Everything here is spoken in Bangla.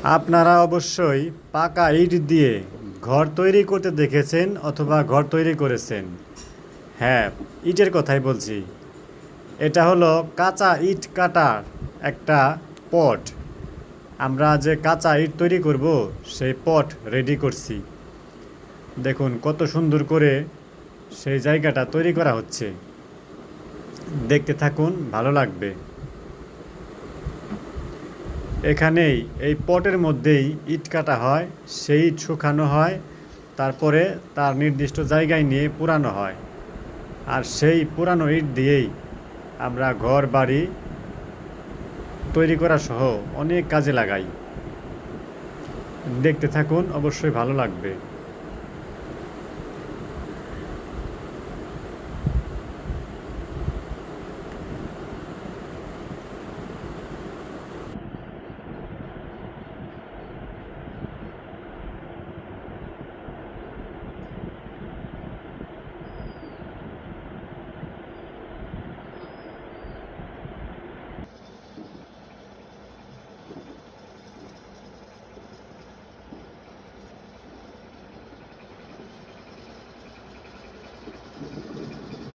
আপনারা অবশ্যই পাকা ইট দিয়ে ঘর তৈরি করতে দেখেছেন অথবা ঘর তৈরি করেছেন। হ্যাঁ, ইটের কথাই বলছি। এটা হলো কাঁচা ইট কাটার একটা পট। আমরা যে কাঁচা ইট তৈরি করব সেই পট রেডি করছি। দেখুন কত সুন্দর করে সেই জায়গাটা তৈরি করা হচ্ছে। দেখতে থাকুন, ভালো লাগবে। এখানেই এই পটের মধ্যেই ইট কাটা হয়, সেই ইট শুকানো হয়, তারপরে তার নির্দিষ্ট জায়গায় নিয়ে পুরানো হয়। আর সেই পুরানো ইট দিয়েই আমরা ঘর বাড়ি তৈরি করা সহ অনেক কাজে লাগাই। দেখতে থাকুন, অবশ্যই ভালো লাগবে।